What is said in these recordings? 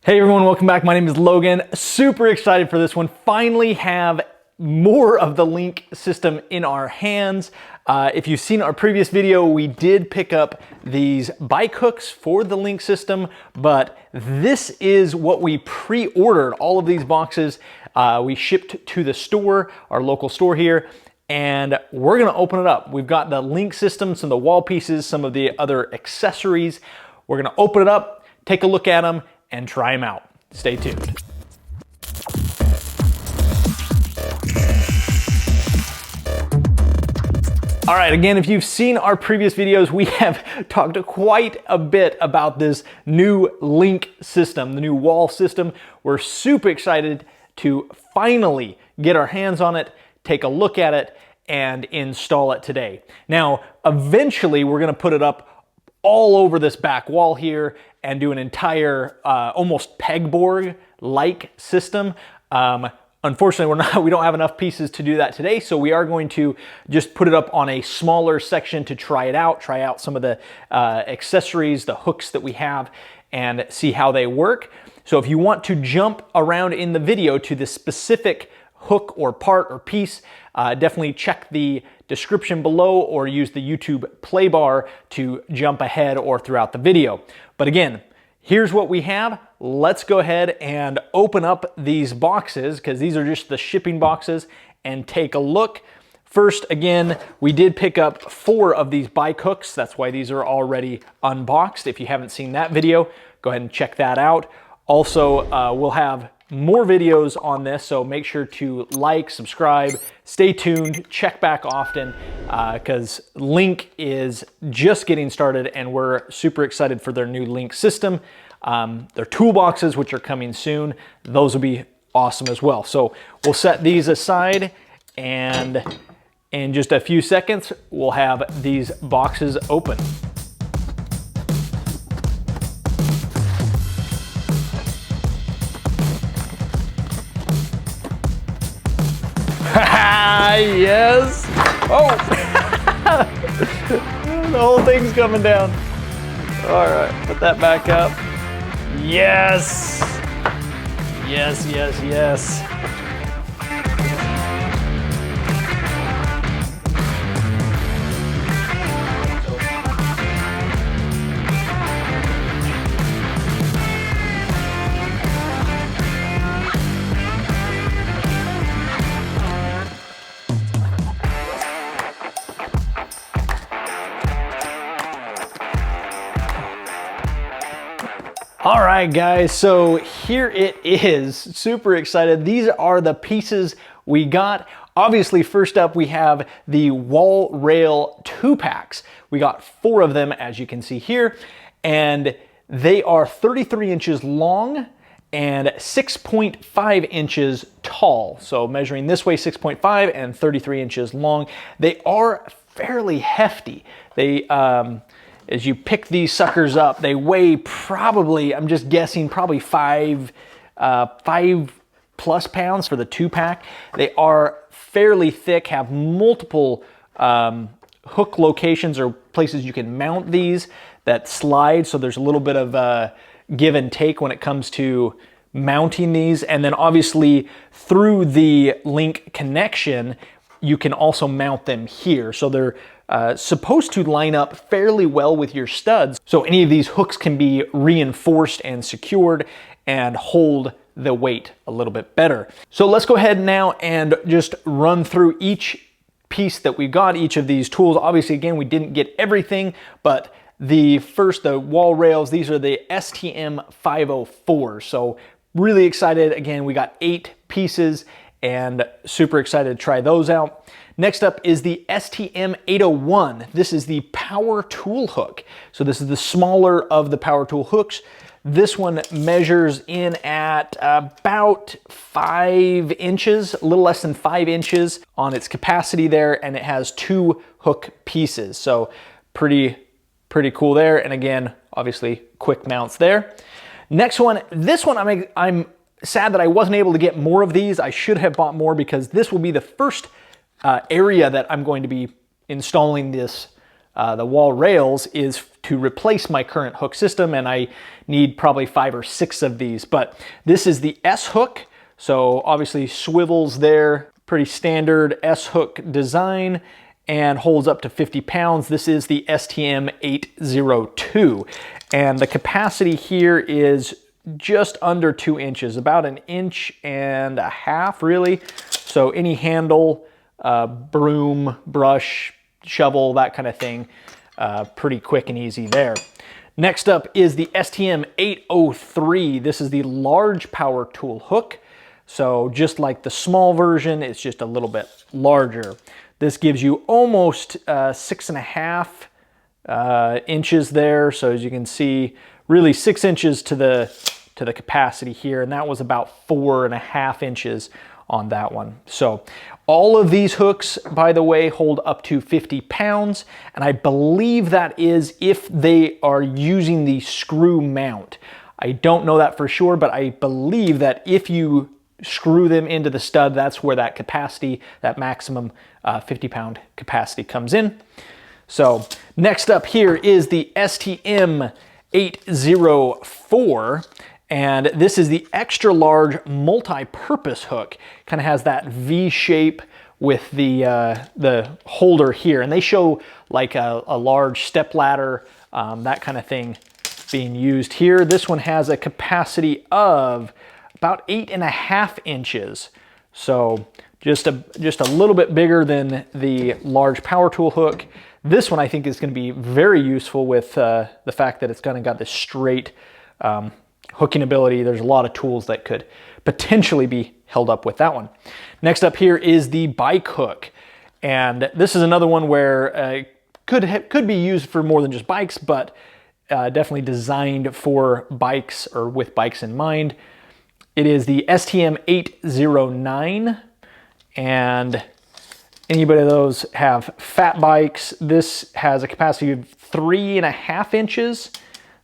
Hey everyone, welcome back. My name is Logan. Super excited for this one. Finally have more of the link system in our hands. If you've seen our previous video, we did pick up these bike hooks for the link system, but this is what we pre-ordered. All of these boxes we shipped to the store, our local store here, and we're gonna open it up. We've got the link system, some of the wall pieces, some of the other accessories. We're gonna open it up, take a look at them, and try them out. Stay tuned. All right, again, if you've seen our previous videos, we have talked quite a bit about this new link system, the new wall system. We're super excited to finally get our hands on it, take a look at it, and install it today. Now, eventually, we're gonna put it up all over this back wall here and do an entire almost pegboard-like system. Unfortunately, we don't have enough pieces to do that today, so we are going to just put it up on a smaller section to try it out, try out some of the accessories, the hooks that we have, and see how they work. So if you want to jump around in the video to the specific hook or part or piece, definitely check the description below or use the YouTube play bar to jump ahead or throughout the video. But again, here's what we have. Let's go ahead and open up these boxes, because these are just the shipping boxes, and take a look. First, again, we did pick up 4 of these bike hooks. That's why these are already unboxed. If you haven't seen that video, go ahead and check that out. Also, we'll have more videos on this, so make sure to like, subscribe, stay tuned, check back often, because Link is just getting started and we're super excited for their new Link system. Their toolboxes, which are coming soon, those will be awesome as well. So we'll set these aside, and in just a few seconds, we'll have these boxes open. Yes! Oh! The whole thing's coming down. All right, put that back up. Yes! Yes, yes, yes. All right, guys, so here it is. Super excited. These are the pieces we got. Obviously, first up, we have the wall rail 2-packs. We got 4 of them, as you can see here, and they are 33 inches long and 6.5 inches tall. So measuring this way, 6.5 and 33 inches long. They are fairly hefty. They, as you pick these suckers up, they weigh probably, I'm just guessing, probably 5+ pounds for the 2-pack. They are fairly thick, have multiple hook locations or places you can mount these that slide, so there's a little bit of give and take when it comes to mounting these. And then obviously through the link connection, you can also mount them here. So they're supposed to line up fairly well with your studs. So any of these hooks can be reinforced and secured and hold the weight a little bit better. So let's go ahead now and just run through each piece that we got, each of these tools. Obviously, again, we didn't get everything, but the wall rails, these are the STM 504. So really excited. Again, we got 8 pieces and super excited to try those out. Next up is the STM 801. This is the power tool hook. So this is the smaller of the power tool hooks. This one measures in at about 5 inches, a little less than 5 inches on its capacity there, and it has 2 hook pieces. So pretty cool there. And again, obviously quick mounts there. Next one, this one I'm sad that I wasn't able to get more of these. I should have bought more, because this will be the first area that I'm going to be installing this, the wall rails, is to replace my current hook system, and I need probably 5 or 6 of these. But this is the S hook, so obviously swivels there, pretty standard S hook design, and holds up to 50 pounds. This is the STM 802, and the capacity here is just under 2 inches, about 1.5 inches really. So any handle, broom, brush, shovel, that kind of thing, pretty quick and easy there. Next up is the STM 803. This is the large power tool hook. So just like the small version, it's just a little bit larger. This gives you almost 6.5 inches there. So as you can see, really 6 inches to the capacity here, and that was about 4.5 inches on that one. So all of these hooks, by the way, hold up to 50 pounds, and I believe that is if they are using the screw mount. I don't know that for sure, but I believe that if you screw them into the stud, that's where that capacity, that maximum 50-pound capacity comes in. So next up here is the STM 804, and this is the extra large multi-purpose hook. Kind of has that V shape with the holder here, and they show like a large step ladder, that kind of thing being used here. This one has a capacity of about 8.5 inches. So just a little bit bigger than the large power tool hook. This one I think is going to be very useful with the fact that it's kind of got this straight hooking ability. There's a lot of tools that could potentially be held up with that one. Next up here is the bike hook. And this is another one where could be used for more than just bikes, but definitely designed for bikes or with bikes in mind. It is the STM 809, and anybody of those have fat bikes. This has a capacity of 3.5 inches.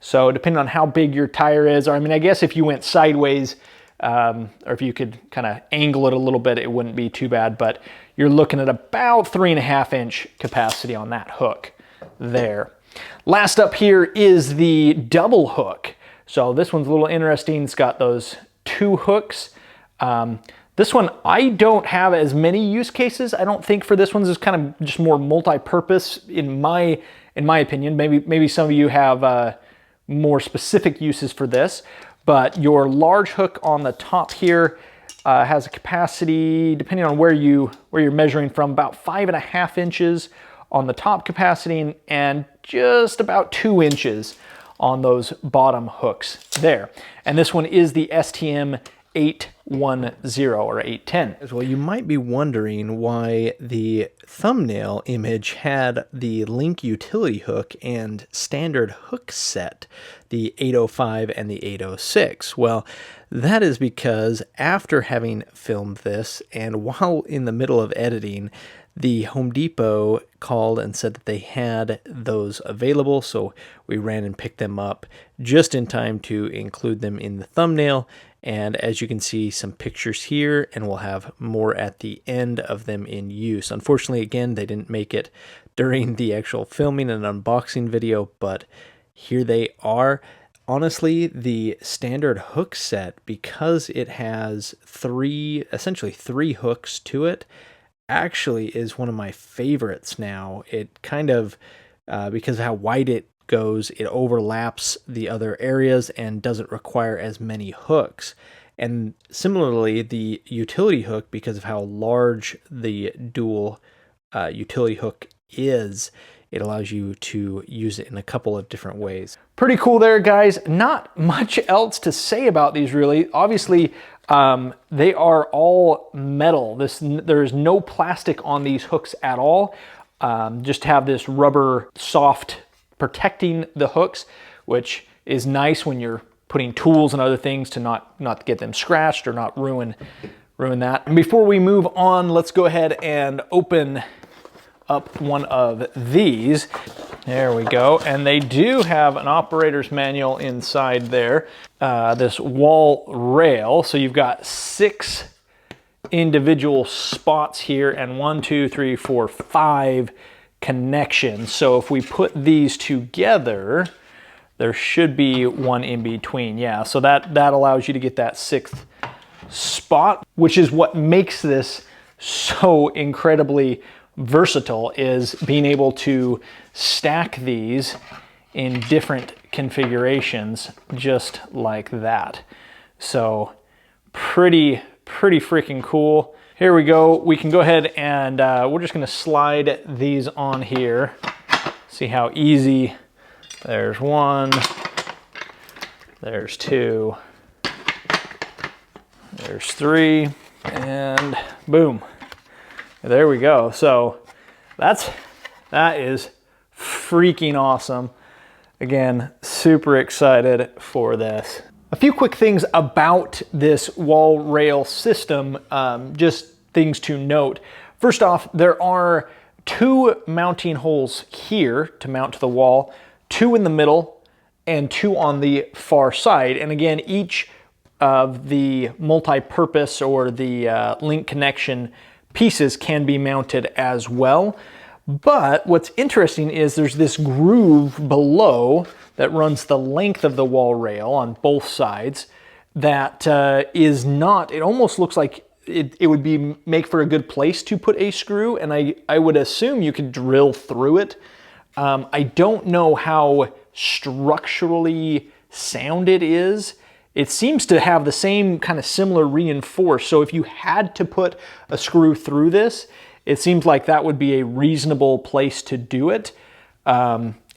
So depending on how big your tire is, or I mean, I guess if you went sideways, or if you could kind of angle it a little bit, it wouldn't be too bad, but you're looking at about 3.5 inch capacity on that hook there. Last up here is the double hook. So this one's a little interesting. It's got those 2 hooks. This one, I don't have as many use cases. I don't think for this one. This is kind of just more multi-purpose in my opinion. Maybe some of you have more specific uses for this, but your large hook on the top here has a capacity, depending on where you're measuring from, about 5.5 inches on the top capacity and just about 2 inches on those bottom hooks there. And this one is the STM 810 or 810. Well, you might be wondering why the thumbnail image had the Link utility hook and standard hook set, the 805 and the 806. Well, that is because after having filmed this and while in the middle of editing, the Home Depot called and said that they had those available, so we ran and picked them up just in time to include them in the thumbnail. And as you can see, some pictures here, and we'll have more at the end of them in use. Unfortunately, again, they didn't make it during the actual filming and unboxing video, but here they are. Honestly, the standard hook set, because it has essentially three hooks to it, actually is one of my favorites now. It kind of, because of how wide it goes, it overlaps the other areas and doesn't require as many hooks. And similarly, the utility hook, because of how large the dual utility hook is, it allows you to use it in a couple of different ways. Pretty cool there, guys. Not much else to say about these, really. Obviously, they are all metal. There's no plastic on these hooks at all. Just have this rubber soft protecting the hooks, which is nice when you're putting tools and other things to not get them scratched or not ruin that. And before we move on, let's go ahead and open up one of these. There we go. And they do have an operator's manual inside there. This wall rail. So you've got 6 individual spots here and 1, 2, 3, 4, 5 connection. So if we put these together, there should be one in between. Yeah, so that allows you to get that 6th spot, which is what makes this so incredibly versatile, is being able to stack these in different configurations just like that. So pretty freaking cool. Here we go. We can go ahead and we're just going to slide these on here. See how easy. There's 1, there's 2, there's 3, and boom. There we go. So that is freaking awesome. Again, super excited for this. A few quick things about this wall rail system, just things to note. First off, there are 2 mounting holes here to mount to the wall, 2 in the middle, and 2 on the far side. And again, each of the multi-purpose or the link connection pieces can be mounted as well. But what's interesting is there's this groove below that runs the length of the wall rail on both sides that is not, it almost looks like it would make for a good place to put a screw, and I would assume you could drill through it. I don't know how structurally sound it is. It seems to have the same kind of similar reinforced, so if you had to put a screw through this, it seems like that would be a reasonable place to do it.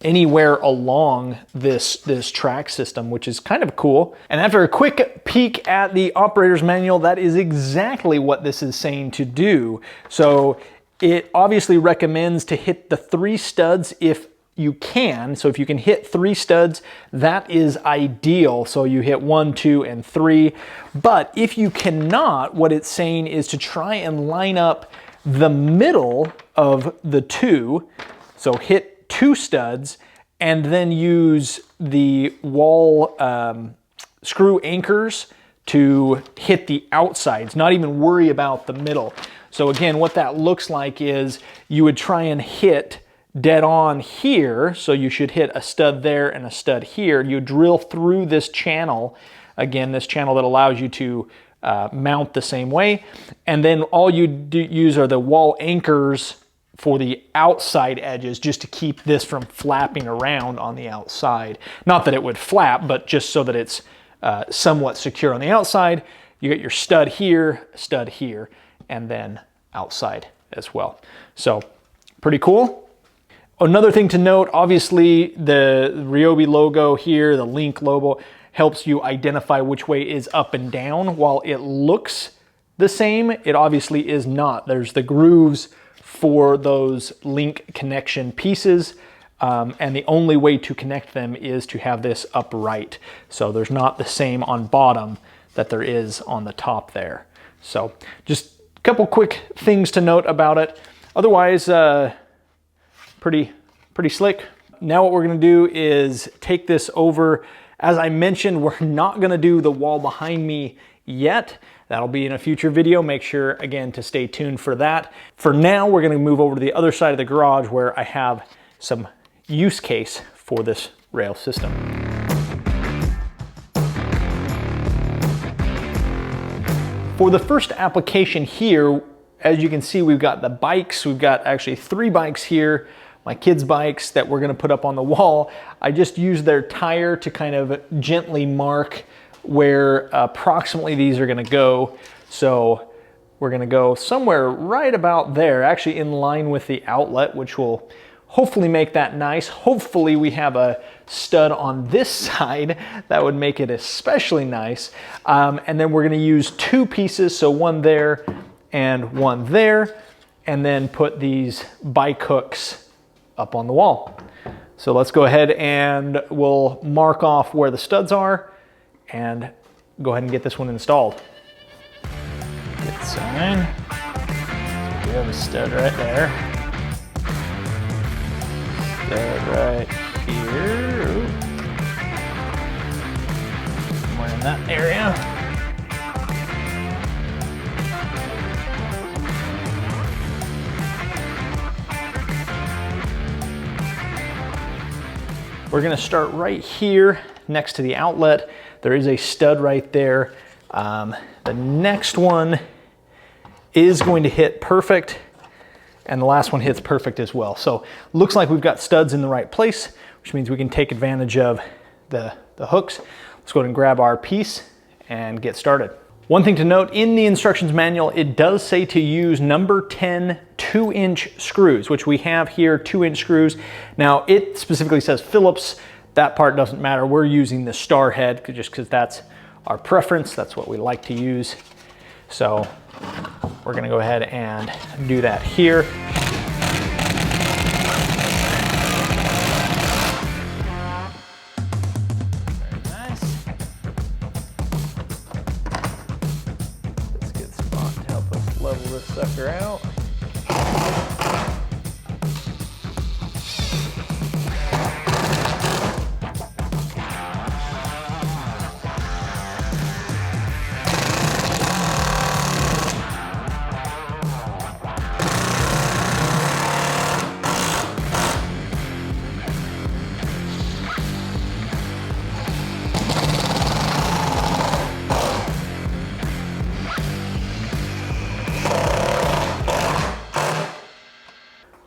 Anywhere along this track system, which is kind of cool. And after a quick peek at the operator's manual, that is exactly what this is saying to do. So it obviously recommends to hit the 3 studs if you can. So if you can hit 3 studs, that is ideal. So you hit 1, 2, and 3. But if you cannot, what it's saying is to try and line up the middle of the 2. So hit 2 studs and then use the wall screw anchors to hit the outsides, not even worry about the middle. So again, what that looks like is you would try and hit dead on here. So you should hit a stud there and a stud here. You drill through this channel, again, this channel that allows you to mount the same way. And then all you use are the wall anchors for the outside edges, just to keep this from flapping around on the outside. Not that it would flap, but just so that it's somewhat secure on the outside. You get your stud here, and then outside as well. So pretty cool. Another thing to note, obviously the Ryobi logo here, the link logo, helps you identify which way is up and down. While it looks the same, it obviously is not. There's the grooves for those link connection pieces, and the only way to connect them is to have this upright. So there's not the same on bottom that there is on the top there. So just a couple quick things to note about it. Otherwise, pretty slick. Now what we're gonna do is take this over. As I mentioned, we're not gonna do the wall behind me yet. That'll be in a future video. Make sure, again, to stay tuned for that. For now, we're gonna move over to the other side of the garage where I have some use case for this rail system. For the first application here, as you can see, we've got the bikes. We've got actually 3 bikes here, my kids' bikes that we're gonna put up on the wall. I just used their tire to kind of gently mark where approximately these are gonna go. So we're gonna go somewhere right about there, actually in line with the outlet, which will hopefully make that nice. Hopefully we have a stud on this side that would make it especially nice. And then we're gonna use 2 pieces, so one there and one there, and then put these bike hooks up on the wall. So let's go ahead and we'll mark off where the studs are and go ahead and get this one installed. Get the sign. So we have a stud right there. Stud right here. Ooh. Somewhere in that area. We're gonna start right here next to the outlet. There is a stud right there. The next one is going to hit perfect, and the last one hits perfect as well. So looks like we've got studs in the right place, which means we can take advantage of the hooks. Let's go ahead and grab our piece and get started. One thing to note, in the instructions manual, it does say to use number 10 2-inch screws, which we have here, 2-inch screws. Now it specifically says Phillips. That part doesn't matter. We're using the star head just because that's our preference. That's what we like to use. So we're gonna go ahead and do that here. Level this sucker out.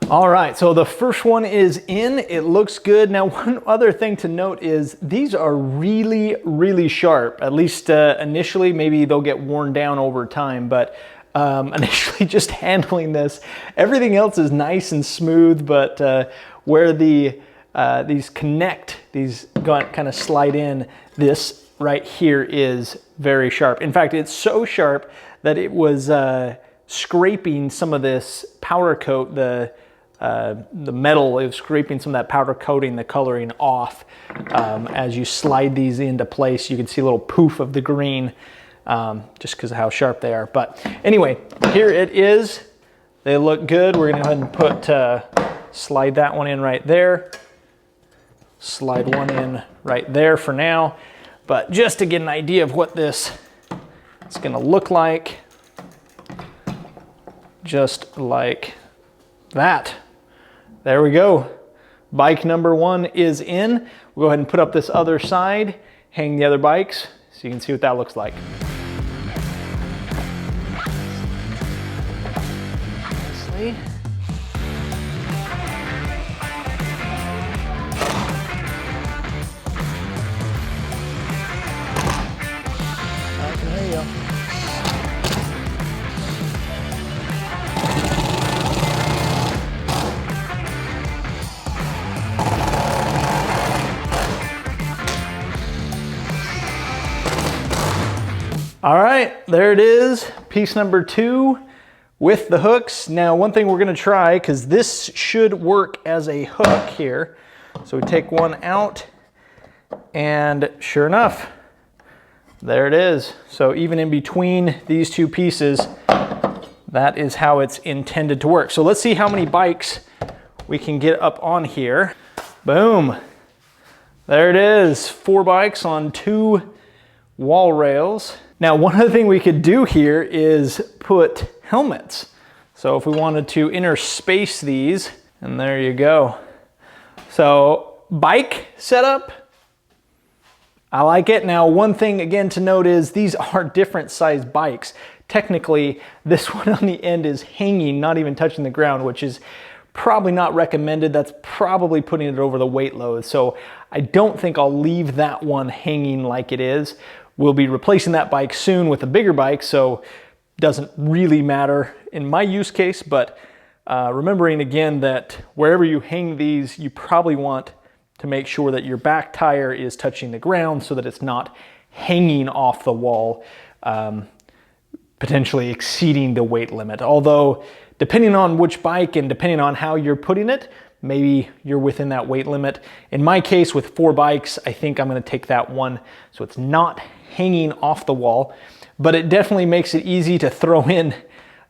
All right, so the first one is in. It looks good. Now, one other thing to note is these are really, really sharp. At least initially, maybe they'll get worn down over time, but initially just handling this, everything else is nice and smooth, but where these connect, these kind of slide in, this right here is very sharp. In fact, it's so sharp that it was scraping some of this powder coat, the metal is scraping some of that powder coating, the coloring off. As you slide these into place, you can see a little poof of the green just because of how sharp they are. But anyway, here it is. They look good. We're gonna go ahead and put, slide that one in right there. Slide one in right there for now. But just to get an idea of what this is gonna look like, just like that. There we go. Bike number 1 is in. We'll go ahead and put up this other side, hang the other bikes, so you can see what that looks like. Nicely. I can hear you. All right, there it is, piece number 2 with the hooks. Now, one thing we're gonna try, because this should work as a hook here. So we take one out, and sure enough, there it is. So even in between these two pieces, that is how it's intended to work. So let's see how many bikes we can get up on here. Boom, there it is, 4 bikes on 2 wall rails. Now, one other thing we could do here is put helmets. So if we wanted to interspace these, and there you go. So bike setup, I like it. Now, one thing again to note is these are different size bikes. Technically, this one on the end is hanging, not even touching the ground, which is probably not recommended. That's probably putting it over the weight load. So I don't think I'll leave that one hanging like it is. We'll be replacing that bike soon with a bigger bike, so doesn't really matter in my use case, but remembering again that wherever you hang these, you probably want to make sure that your back tire is touching the ground so that it's not hanging off the wall, potentially exceeding the weight limit. Although, depending on which bike and depending on how you're putting it, maybe you're within that weight limit. In my case, with 4 bikes, I think I'm gonna take that one so it's not hanging off the wall, but it definitely makes it easy to throw in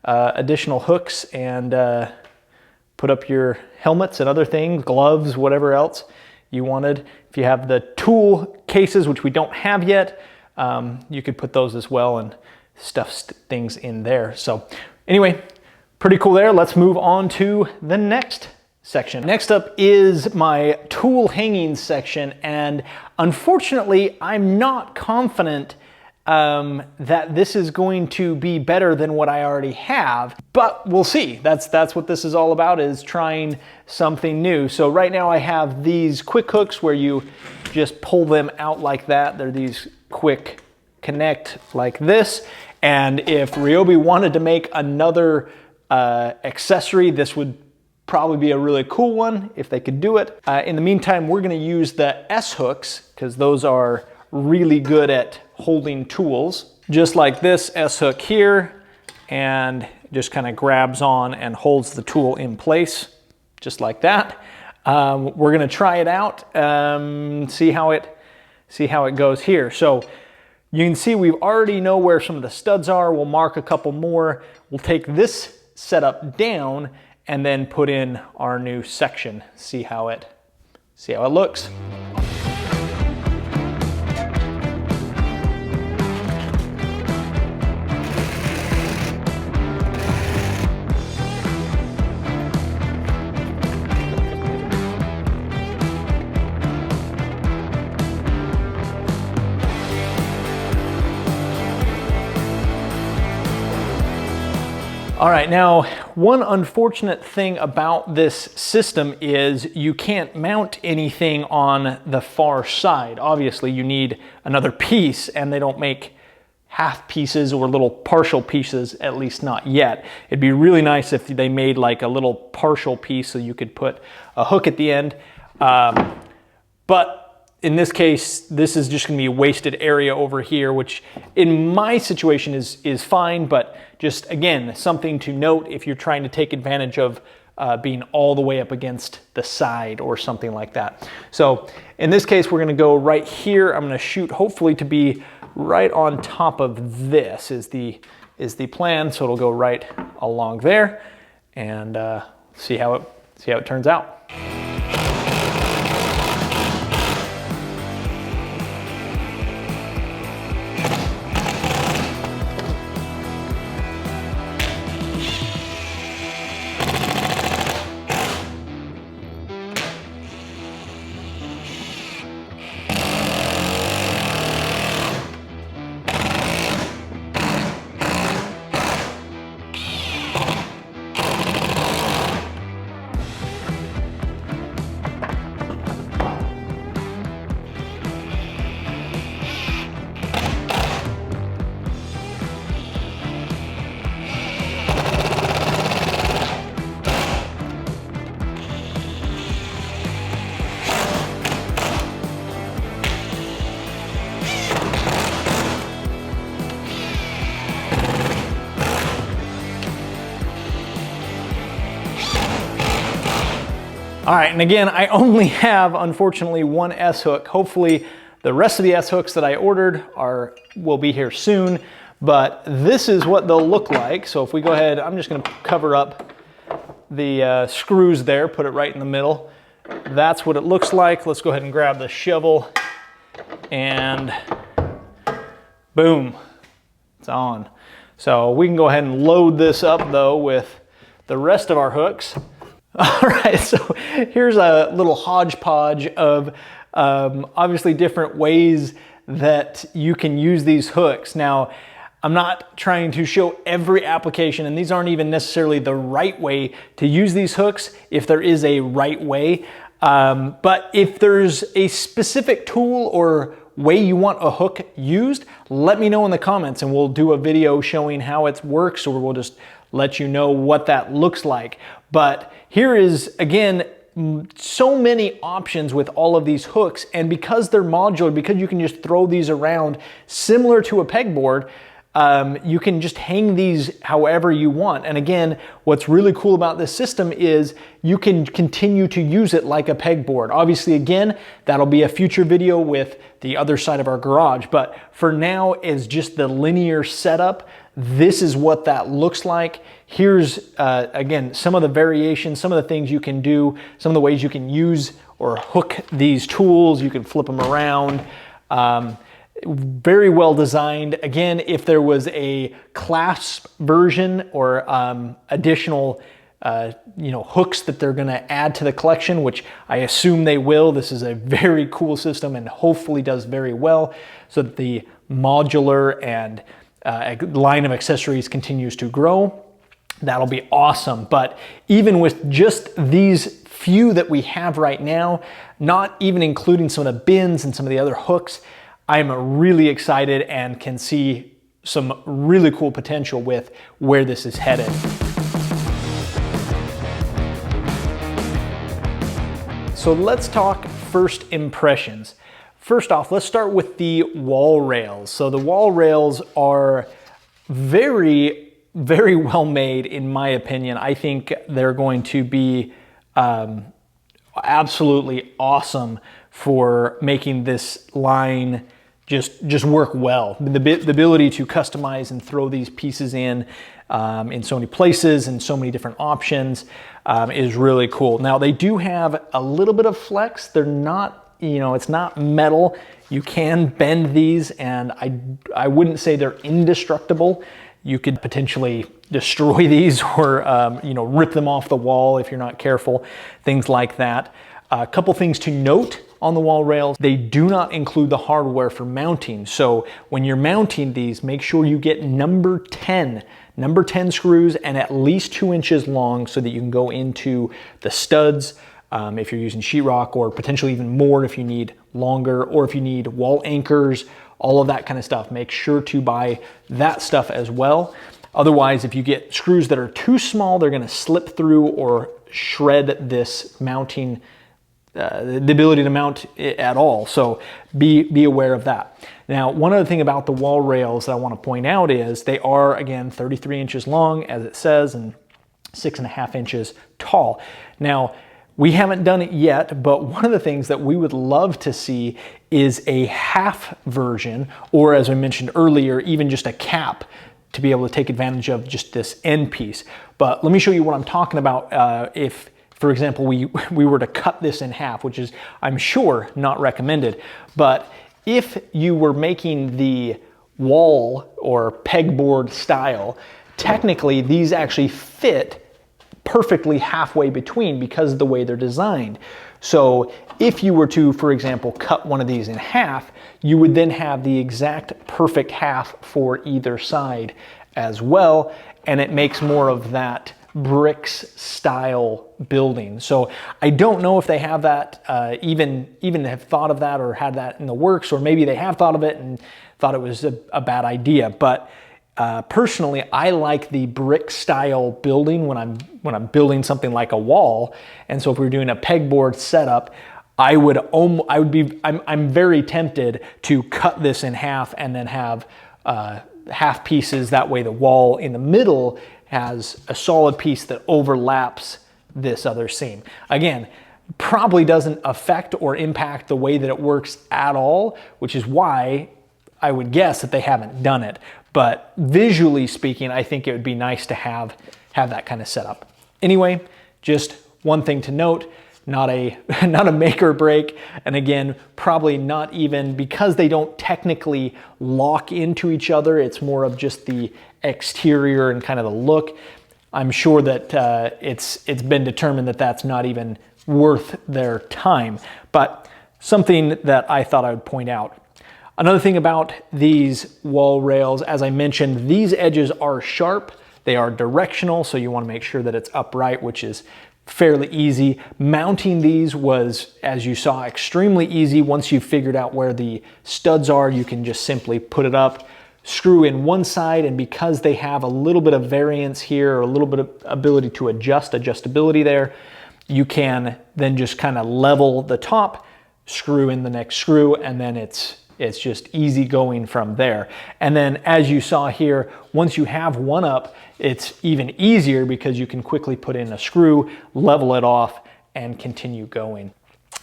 additional hooks and put up your helmets and other things, gloves, whatever else you wanted. If you have the tool cases, which we don't have yet, you could put those as well and stuff things in there. So anyway, pretty cool there. Let's move on to the next section. Next up is my tool hanging section, and unfortunately I'm not confident that this is going to be better than what I already have, but we'll see. That's what this is all about, is trying something new. So right now I have these quick hooks where you just pull them out like that. They're these quick connect like this. And if Ryobi wanted to make another accessory, this would probably be a really cool one if they could do it. In the meantime, we're going to use the S hooks because those are really good at holding tools. Just like this S hook here, and it just kind of grabs on and holds the tool in place, just like that. We're going to try it out, see how it goes here. So you can see we already know where some of the studs are. We'll mark a couple more. We'll take this setup down and then put in our new section. See how it looks. All right, now one unfortunate thing about this system is you can't mount anything on the far side. Obviously you need another piece, and they don't make half pieces or little partial pieces, at least not yet. It'd be really nice if they made like a little partial piece so you could put a hook at the end. But in this case, this is just gonna be a wasted area over here, which in my situation is fine, but just again, something to note if you're trying to take advantage of being all the way up against the side or something like that. So in this case, we're gonna go right here. I'm gonna shoot hopefully to be right on top of this is the plan. So it'll go right along there, and see how it turns out. All right, and again, I only have, unfortunately, one S hook. Hopefully, the rest of the S hooks that I ordered will be here soon, but this is what they'll look like. So if we go ahead, I'm just gonna cover up the screws there, put it right in the middle. That's what it looks like. Let's go ahead and grab the shovel, and boom, it's on. So we can go ahead and load this up though with the rest of our hooks. All right, so here's a little hodgepodge of obviously different ways that you can use these hooks. Now, I'm not trying to show every application, and these aren't even necessarily the right way to use these hooks, if there is a right way. But if there's a specific tool or way you want a hook used, let me know in the comments, and we'll do a video showing how it works, or we'll just let you know what that looks like. But here is, again, so many options with all of these hooks, and because they're modular, because you can just throw these around similar to a pegboard, you can just hang these however you want. And again, what's really cool about this system is you can continue to use it like a pegboard. Obviously, again, that'll be a future video with the other side of our garage, but for now, is just the linear setup. This is what that looks like. Here's, again, some of the variations, some of the things you can do, some of the ways you can use or hook these tools. You can flip them around. Very well designed. Again, if there was a clasp version or additional hooks that they're going to add to the collection, which I assume they will. This is a very cool system and hopefully does very well, so that the modular and line of accessories continues to grow. That'll be awesome. But even with just these few that we have right now, not even including some of the bins and some of the other hooks, I'm really excited and can see some really cool potential with where this is headed. So let's talk first impressions. First off, let's start with the wall rails. So the wall rails are very, very well made in my opinion. I think they're going to be absolutely awesome for making this line just work well. The ability to customize and throw these pieces in so many places and so many different options is really cool. Now they do have a little bit of flex. They're not, it's not metal. You can bend these, and I wouldn't say they're indestructible. You could potentially destroy these or rip them off the wall if you're not careful, things like that. A couple things to note on the wall rails: they do not include the hardware for mounting. So when you're mounting these, make sure you get number 10 screws and at least 2 inches long, so that you can go into the studs if you're using sheetrock, or potentially even more if you need longer, or if you need wall anchors, all of that kind of stuff. Make sure to buy that stuff as well. Otherwise, if you get screws that are too small, they're going to slip through or shred this mounting, the ability to mount it at all. So be aware of that. Now, one other thing about the wall rails that I want to point out is they are, again, 33 inches long, as it says, and 6.5 inches tall. Now, we haven't done it yet, but one of the things that we would love to see is a half version, or as I mentioned earlier, even just a cap to be able to take advantage of just this end piece. But let me show you what I'm talking about. If, for example, we were to cut this in half, which is, I'm sure, not recommended, but if you were making the wall or pegboard style, technically these actually fit perfectly halfway between because of the way they're designed. So if you were to, for example, cut one of these in half, you would then have the exact perfect half for either side as well, and it makes more of that bricks style building. So I don't know if they have that, even have thought of that or had that in the works, or maybe they have thought of it and thought it was a bad idea. But personally, I like the brick style building when I'm building something like a wall. And so if we're doing a pegboard setup, I'm very tempted to cut this in half and then have half pieces. That way the wall in the middle has a solid piece that overlaps this other seam. Again, probably doesn't affect or impact the way that it works at all, which is why I would guess that they haven't done it. But visually speaking, I think it would be nice to have that kind of setup. Anyway, just one thing to note, not a make or break. And again, probably not even, because they don't technically lock into each other, it's more of just the exterior and kind of the look. I'm sure that it's been determined that that's not even worth their time, but something that I thought I would point out. Another thing about these wall rails, as I mentioned, these edges are sharp, they are directional, so you want to make sure that it's upright, which is fairly easy. Mounting these was, as you saw, extremely easy. Once you've figured out where the studs are, you can just simply put it up, screw in one side, and because they have a little bit of variance here, or a little bit of ability to adjustability there, you can then just kind of level the top, screw in the next screw, and then it's just easy going from there. And then as you saw here, once you have one up, it's even easier because you can quickly put in a screw, level it off, and continue going.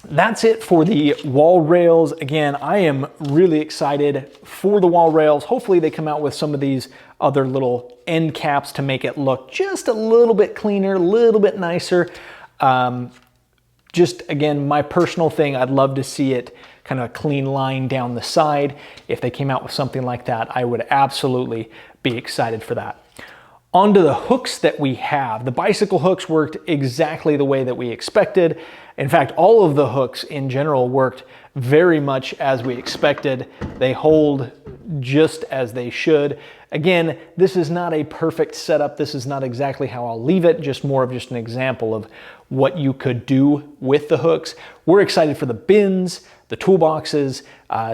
That's it for the wall rails. Again, I am really excited for the wall rails. Hopefully they come out with some of these other little end caps to make it look just a little bit cleaner, a little bit nicer. Just again, my personal thing, I'd love to see it kind of a clean line down the side. If they came out with something like that, I would absolutely be excited for that. Onto the hooks that we have. The bicycle hooks worked exactly the way that we expected. In fact, all of the hooks in general worked very much as we expected. They hold just as they should. Again, this is not a perfect setup. This is not exactly how I'll leave it, just more of just an example of what you could do with the hooks. We're excited for the bins, the toolboxes,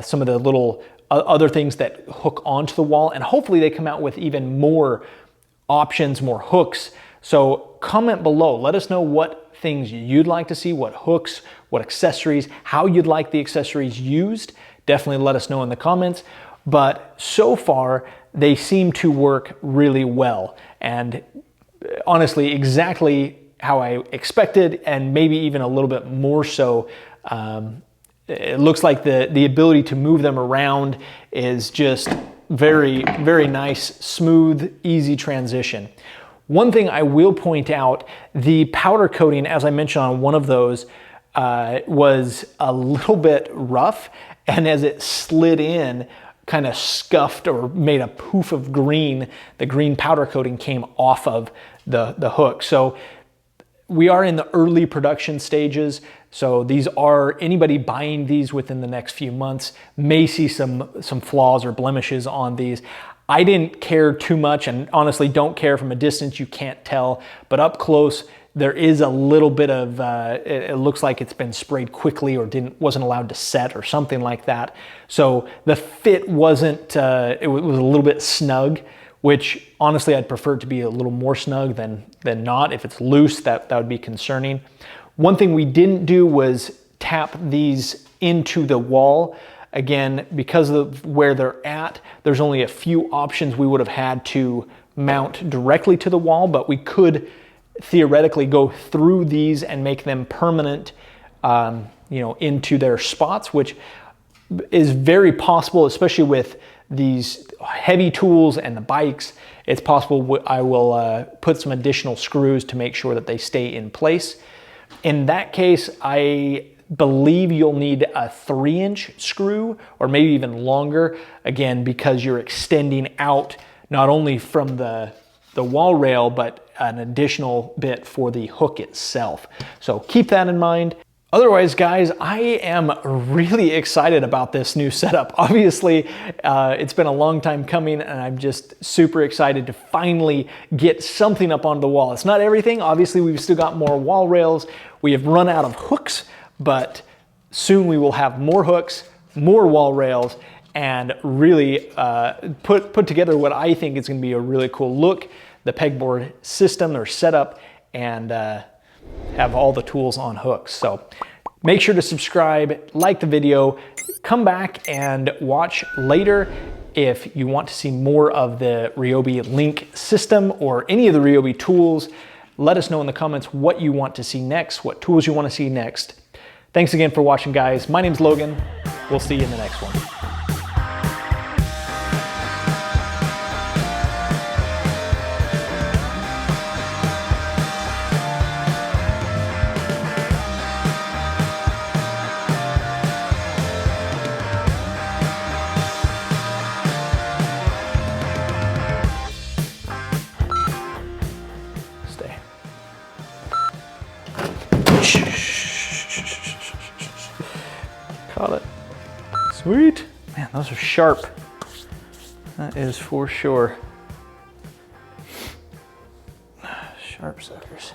some of the little other things that hook onto the wall, and hopefully they come out with even more options, more hooks. So comment below, let us know what things you'd like to see, what hooks, what accessories, how you'd like the accessories used. Definitely let us know in the comments. But so far, they seem to work really well. And honestly, exactly how I expected, and maybe even a little bit more so. It looks like the ability to move them around is just very, very nice, smooth, easy transition. One thing I will point out, the powder coating, as I mentioned on one of those, was a little bit rough, and as it slid in, kind of scuffed or made a poof of green. The green powder coating came off of the hook. So we are in the early production stages. So these are, anybody buying these within the next few months may see some flaws or blemishes on these. I didn't care too much, and honestly don't care. From a distance you can't tell, but up close there is a little bit of, it looks like it's been sprayed quickly or wasn't allowed to set or something like that. So the fit wasn't, it was a little bit snug, which honestly I'd prefer it to be a little more snug than not. If it's loose, that would be concerning. One thing we didn't do was tap these into the wall. Again, because of where they're at, there's only a few options we would have had to mount directly to the wall, but we could theoretically go through these and make them permanent, into their spots, which is very possible, especially with these heavy tools and the bikes. It's possible I will put some additional screws to make sure that they stay in place. In that case, I believe you'll need a 3-inch screw or maybe even longer, again, because you're extending out not only from the wall rail, but an additional bit for the hook itself. So keep that in mind. Otherwise, guys, I am really excited about this new setup. Obviously, it's been a long time coming, and I'm just super excited to finally get something up on the wall. It's not everything. Obviously, we've still got more wall rails. We have run out of hooks, but soon we will have more hooks, more wall rails, and really put together what I think is going to be a really cool look, the pegboard system or setup, and have all the tools on hooks. So make sure to subscribe, like the video, come back and watch later if you want to see more of the Ryobi link system or any of the Ryobi tools. Let us know in the comments what you want to see next, what tools you want to see next. Thanks again for watching, guys. My name's Logan. We'll see you in the next one. Caught it. Sweet. Man, those are sharp. That is for sure. Sharp suckers.